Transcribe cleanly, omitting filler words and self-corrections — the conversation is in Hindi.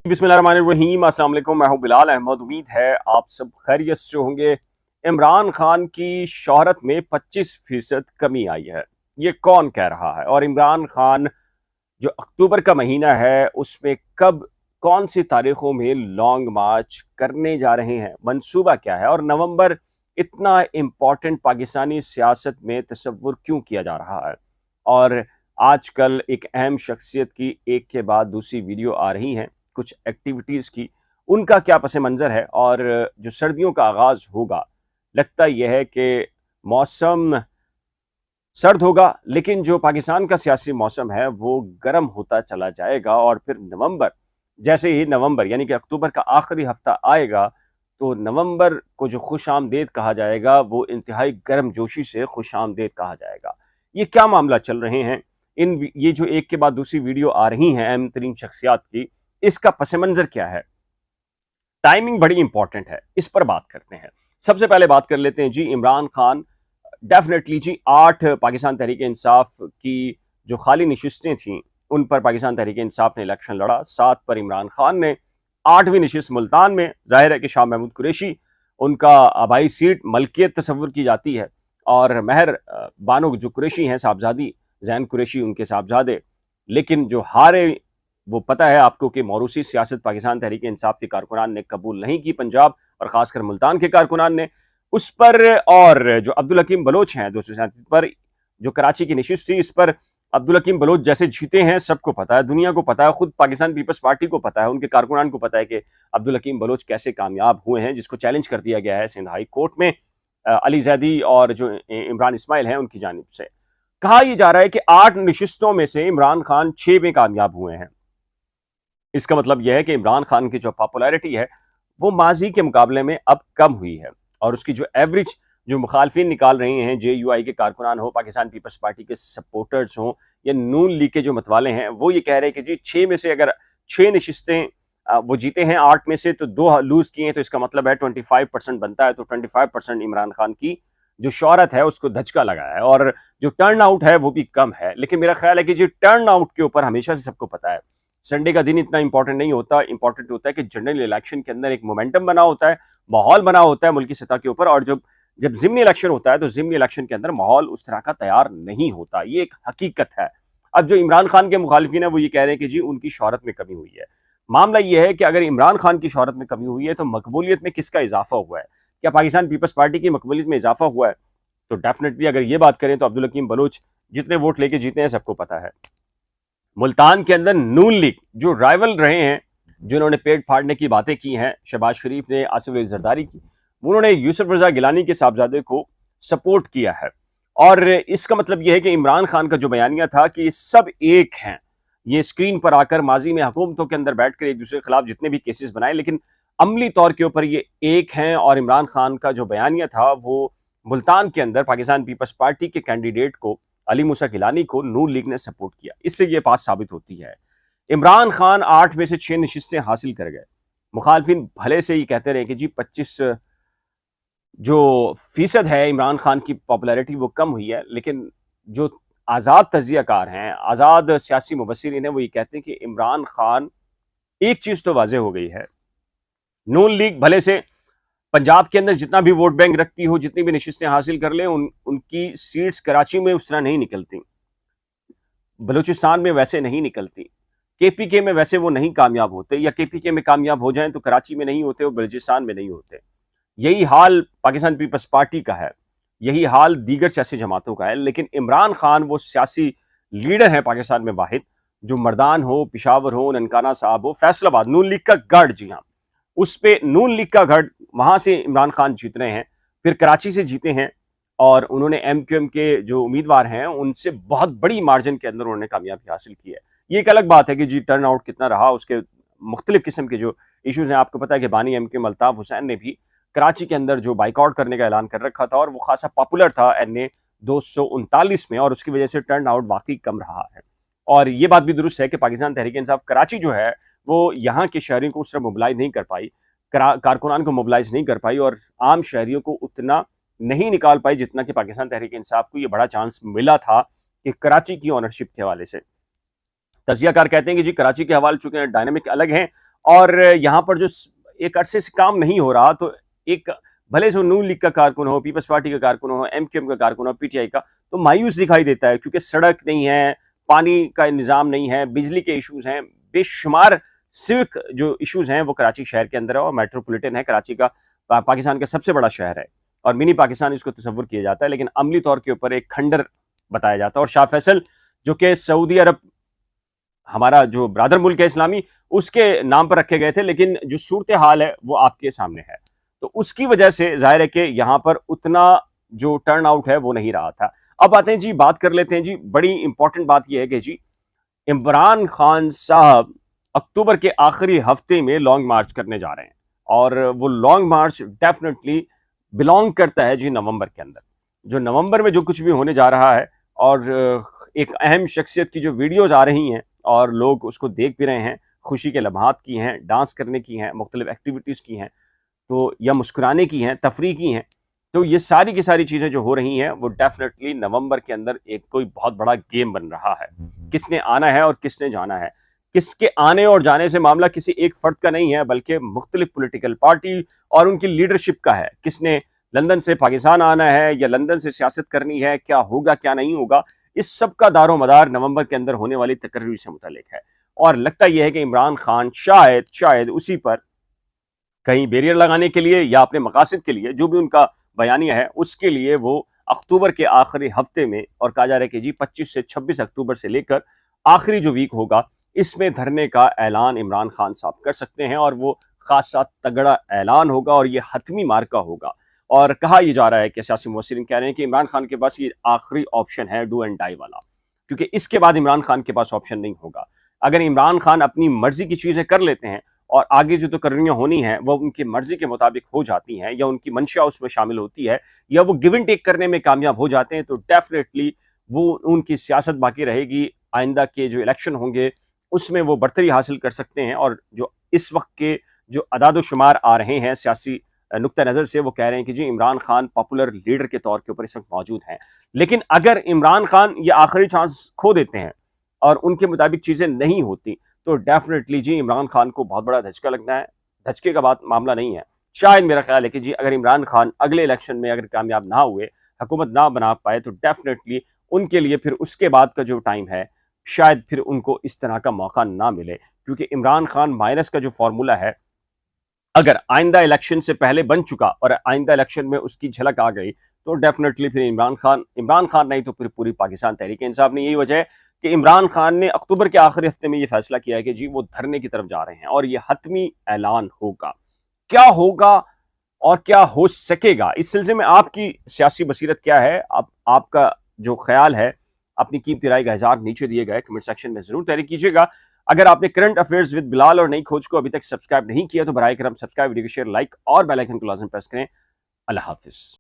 बिस्मिल्लाहिर्रहमानिर्रहीम, अस्सलाम वालेकुम। मैं हूं बिलाल अहमद। उम्मीद है आप सब खैरियत से होंगे। इमरान खान की शोहरत में 25% कमी आई है, ये कौन कह रहा है? और इमरान खान जो अक्टूबर का महीना है उसमें कब कौन सी तारीखों में लॉन्ग मार्च करने जा रहे हैं, मंसूबा क्या है? और नवंबर इतना इम्पोर्टेंट पाकिस्तानी सियासत में तस्वुर क्यों किया जा रहा है? और आजकल एक अहम शख्सियत की एक के बाद दूसरी वीडियो आ रही हैं कुछ एक्टिविटीज़ की, उनका क्या पस मंज़र है? और जो सर्दियों का आगाज़ होगा, लगता यह है कि मौसम सर्द होगा, लेकिन जो पाकिस्तान का सियासी मौसम है वो गर्म होता चला जाएगा। और फिर नवंबर, जैसे ही नवंबर यानी कि अक्टूबर का आखिरी हफ्ता आएगा, तो नवंबर को जो खुश आमदेद कहा जाएगा वो इंतहाई गर्म जोशी से खुश आमदेद कहा जाएगा। ये क्या मामला चल रहे हैं? ये जो एक के बाद दूसरी वीडियो आ रही हैं अहम तरीन शख्सियात की, इसका पस मंज़र क्या है? टाइमिंग बड़ी इंपॉर्टेंट है, इस पर बात करते हैं। सबसे पहले बात कर लेते हैं जी इमरान खान। डेफिनेटली जी 8 पाकिस्तान तहरीक इंसाफ की जो खाली नशिस्तें थीं, उन पर पाकिस्तान तहरीक इंसाफ ने इलेक्शन लड़ा। 7 पर इमरान खान ने, 8वीं नशिस्त मुल्तान में। जाहिर है कि शाह महमूद कुरैशी, उनका आबाई सीट मलकियत तस्वुर की जाती है, और महर बानो जो कुरैशी हैं, साहबजादी जैन कुरैशी उनके साहबजादे। लेकिन जो हारे, वो पता है आपको कि मौरूसी सियासत पाकिस्तान तहरीक इंसाफ के कारकुनान ने कबूल नहीं की, पंजाब और ख़ासकर मुल्तान के कारकुनान ने उस पर। और जो अब्दुल हकीम बलोच हैं 237 पर, जो कराची की नशिस्त थी, इस पर अब्दुल हकीम बलोच जैसे जीते हैं, सबको पता है, दुनिया को पता है, खुद पाकिस्तान पीपल्स पार्टी को पता है, उनके कारकुनान को पता है कि अब्दुल हकीम बलोच कैसे कामयाब हुए हैं, जिसको चैलेंज कर दिया गया है सिंध हाई कोर्ट में अली जैदी और जो इमरान इस्माइल हैं उनकी जानिब से। कहा यह जा रहा है कि 8 नशिस्तों में से इमरान खान 6 में कामयाब हुए हैं। इसका मतलब यह है कि इमरान खान की जो पॉपुलैरिटी है वो माजी के मुकाबले में अब कम हुई है, और उसकी जो एवरेज जो मुखालफिन निकाल रहे हैं, JUI के कारकुनान हो, पाकिस्तान पीपल्स पार्टी के सपोर्टर्स हों, या नून लीग के जो मतवाले हैं, वो ये कह रहे हैं कि जी 6 में से अगर 6 नशिस्तें वो जीते हैं, 8 में से तो 2 लूज किए हैं, तो इसका मतलब है 25% बनता है। तो 25% इमरान खान की जो शोहरत है उसको धचका लगा है, और जो टर्न आउट है वो भी कम है। लेकिन मेरा ख्याल है कि जी टर्न आउट के ऊपर हमेशा से सबको पता है, संडे का दिन इतना इंपॉर्टेंट नहीं होता। इंपॉर्टेंट होता है कि जनरल इलेक्शन के अंदर एक मोमेंटम बना होता है, माहौल बना होता है मुल्की सतह के ऊपर। और जब जब ज़िमनी इलेक्शन होता है तो ज़िमनी इलेक्शन के अंदर माहौल उस तरह का तैयार नहीं होता, ये एक हकीकत है। अब जो इमरान खान के मुखालिफिन है वो ये कह रहे हैं कि जी उनकी शोहरत में कमी हुई है। मामला ये है कि अगर इमरान खान की शोहरत में कमी हुई है तो मकबूलियत में किसका इजाफा हुआ है? क्या पाकिस्तान पीपल्स पार्टी की मकबूलियत में इजाफा हुआ है? तो डेफिनेटली अगर ये बात करें तो अब्दुल हकीम बलोच जितने वोट लेके जीते हैं सबको पता है। मुल्तान के अंदर नून लीग जो राइवल रहे हैं, जिन्होंने पेट फाड़ने की बातें की हैं, शहबाज शरीफ ने, आसिफ अली जरदारी की, उन्होंने यूसुफ रजा गिलानी के साहबजादे को सपोर्ट किया है। और इसका मतलब यह है कि इमरान खान का जो बयानिया था कि सब एक हैं, ये स्क्रीन पर आकर माजी में हुकूमतों के अंदर बैठकर एक दूसरे के खिलाफ जितने भी केसेस बनाए, लेकिन अमली तौर के ऊपर ये एक हैं। और इमरान खान का जो बयानिया था वो मुल्तान के अंदर पाकिस्तान पीपल्स पार्टी के कैंडिडेट को, अली मूसा गिलानी को, नून लीग ने सपोर्ट किया। इससे यह बात साबित होती है इमरान खान 8 में से 6 नशिस्तें हासिल कर गए। मुखालफिन भले से ही कहते रहे कि जी 25 जो फीसद है इमरान खान की पॉपुलैरिटी वो कम हुई है, लेकिन जो आज़ाद तजियाकार हैं, आज़ाद सियासी मुबस्सिरीन हैं, वो ये कहते हैं कि इमरान खान, एक चीज़ तो वाज़ेह हो गई है, नून लीग भले से पंजाब के अंदर जितना भी वोट बैंक रखती हो, जितनी भी नशिस्तें हासिल कर लें, उनकी सीट्स कराची में उस तरह नहीं निकलती, बलूचिस्तान में वैसे नहीं निकलती, KPK में वैसे वो नहीं कामयाब होते, या KPK में कामयाब हो जाएं तो कराची में नहीं होते और बलूचिस्तान में नहीं होते। यही हाल पाकिस्तान पीपल्स पार्टी का है, यही हाल दीगर सियासी जमातों का है। लेकिन इमरान खान वो सियासी लीडर है पाकिस्तान में वाहिद, जो मर्दान हो, पिशावर हो, ननकाना साहब हो, फैसलाबाद, नून लीग का गढ़, जी हाँ, उस पे नून लीग का गढ़, वहां से इमरान खान जीत रहे हैं, फिर कराची से जीते हैं, और उन्होंने MQM के जो उम्मीदवार हैं उनसे बहुत बड़ी मार्जिन के अंदर उन्होंने कामयाबी हासिल की है। ये एक अलग बात है कि जी टर्न आउट कितना रहा, उसके मुख्तलिफ किस्म के जो इशूज़ हैं। आपको पता है कि बानी MQM अल्ताफ़ हुसैन ने भी कराची के अंदर जो बाइकआउट करने का ऐलान कर रखा था, और वो खासा पॉपुलर था NA 239 में, और उसकी वजह से टर्न आउट वाकई कम रहा है। और ये बात भी दुरुस्त है कि पाकिस्तान तहरीक इंसाफ कराची जो है वो यहाँ के शहरियों को उस तरह मोबिलाइज नहीं कर पाई, कारकुनान को मोबिलाइज नहीं कर पाई, और आम शहरियों को उतना नहीं निकाल पाई जितना कि पाकिस्तान तहरीक इंसाफ को ये बड़ा चांस मिला था कि कराची की ऑनरशिप के हवाले से। तजियाकार कहते हैं कि जी कराची के हवाले चूंकि डायनामिक अलग हैं, और यहाँ पर जो एक अरसे से काम नहीं हो रहा, तो एक भले से नून लीग का कारकुन हो, पीपल्स पार्टी का कारकुन हो, एमक्यूएम का कारकुन हो, पीटीआई का, तो मायूस दिखाई देता है, क्योंकि सड़क नहीं है, पानी का निज़ाम नहीं है, बिजली के इश्यूज हैं, बेशुमार सिविक जो इश्यूज हैं वो कराची शहर के अंदर है, और मेट्रोपॉलिटन है कराची का, पाकिस्तान का सबसे बड़ा शहर है, और मिनी पाकिस्तान इसको तस्वुर किया जाता है, लेकिन अमली तौर के ऊपर एक खंडर बताया जाता है। और शाह फैसल जो कि सऊदी अरब हमारा जो ब्रादर मुल्क है इस्लामी, उसके नाम पर रखे गए थे, लेकिन जो सूरत हाल है वो आपके सामने है, तो उसकी वजह से जाहिर है कि यहाँ पर उतना जो टर्न आउट है वो नहीं रहा था। अब आते हैं जी, बात कर लेते हैं जी, बड़ी इंपॉर्टेंट बात यह है कि जी इमरान खान साहब अक्टूबर के आखिरी हफ्ते में लॉन्ग मार्च करने जा रहे हैं, और वो लॉन्ग मार्च डेफिनेटली बिलोंग करता है जी नवंबर के अंदर, जो नवंबर में जो कुछ भी होने जा रहा है, और एक अहम शख्सियत की जो वीडियोज आ रही हैं और लोग उसको देख भी रहे हैं, खुशी के लम्हात की हैं, डांस करने की हैं, मुख्तलिफ एक्टिविटीज़ की हैं, तो या मुस्कुराने की हैं, तफरीह की हैं, तो ये सारी की सारी चीज़ें जो हो रही हैं वो डेफिनेटली नवंबर के अंदर एक कोई बहुत बड़ा गेम बन रहा है। किसने आना है और किसने जाना है, किसके आने और जाने से मामला किसी एक फर्द का नहीं है, बल्कि मुख्तलिफ पॉलिटिकल पार्टी और उनकी लीडरशिप का है। किसने लंदन से पाकिस्तान आना है या लंदन से सियासत करनी है, क्या होगा क्या नहीं होगा, इस सब का दारो मदार नवंबर के अंदर होने वाली तकर्री से मुतालिक है। और लगता यह है कि इमरान खान शायद उसी पर कहीं बैरियर लगाने के लिए या अपने मकासद के लिए, जो भी उनका बयानिया है उसके लिए, वो अक्टूबर के आखिरी हफ्ते में, और कहा जा रहा है कि जी 25 से 26 अक्टूबर से लेकर आखिरी जो वीक होगा, इसमें धरने का ऐलान इमरान खान साहब कर सकते हैं, और वो खासा तगड़ा ऐलान होगा और ये हतमी मार्का होगा। और कहा यह जा रहा है कि सियासी मुबस्सिरीन कह रहे हैं कि इमरान खान के पास ये आखिरी ऑप्शन है, डू एंड डाई वाला, क्योंकि इसके बाद इमरान खान के पास ऑप्शन नहीं होगा। अगर इमरान खान अपनी मर्जी की चीज़ें कर लेते हैं और आगे जो तकर्रियाँ होनी है वो उनकी मर्जी के मुताबिक हो जाती हैं, या उनकी मंशा उसमें शामिल होती है, या वो गिव एंड टेक करने में कामयाब हो जाते हैं, तो डेफिनेटली वो उनकी सियासत बाकी रहेगी। आइंदा के जो इलेक्शन होंगे उसमें वो बढ़तरी हासिल कर सकते हैं, और जो इस वक्त के जो अदाद शुमार आ रहे हैं सियासी नुक्ता नज़र से, वो कह रहे हैं कि जी इमरान खान पॉपुलर लीडर के तौर के ऊपर इस वक्त मौजूद हैं। लेकिन अगर इमरान खान ये आखिरी चांस खो देते हैं और उनके मुताबिक चीज़ें नहीं होती, तो डेफिनेटली जी इमरान खान को बहुत बड़ा धचका लगना है। धचके का बात मामला नहीं है, शायद मेरा ख्याल है कि जी अगर इमरान खान अगले इलेक्शन में अगर कामयाब ना हुए, हुकूमत ना बना पाए, तो डेफिनेटली उनके लिए फिर उसके बाद का जो टाइम है, शायद फिर उनको इस तरह का मौका ना मिले, क्योंकि इमरान खान माइनस का जो फॉर्मूला है, अगर आइंदा इलेक्शन से पहले बन चुका और आइंदा इलेक्शन में उसकी झलक आ गई, तो डेफिनेटली फिर इमरान खान नहीं तो फिर पूरी पाकिस्तान तहरीक इंसाफ ने, यही वजह है कि इमरान खान ने अक्टूबर के आखिरी हफ्ते में ये फैसला किया है कि जी वो धरने की तरफ जा रहे हैं, और ये हतमी ऐलान होगा। क्या होगा और क्या हो सकेगा, इस सिलसिले में आपकी सियासी बसीरत क्या है, आपका जो ख्याल है, अपनी कीमती राय का इज़हार नीचे दिए गए कमेंट सेक्शन में जरूर तहरीक कीजिएगा। अगर आपने करंट अफेयर्स विद बिलाल और नई खोज को अभी तक सब्सक्राइब नहीं किया, तो बराए करम सब्सक्राइब, वीडियो को शेयर, लाइक और बेल आइकन को लाजम प्रेस करें। अल्लाह हाफिज।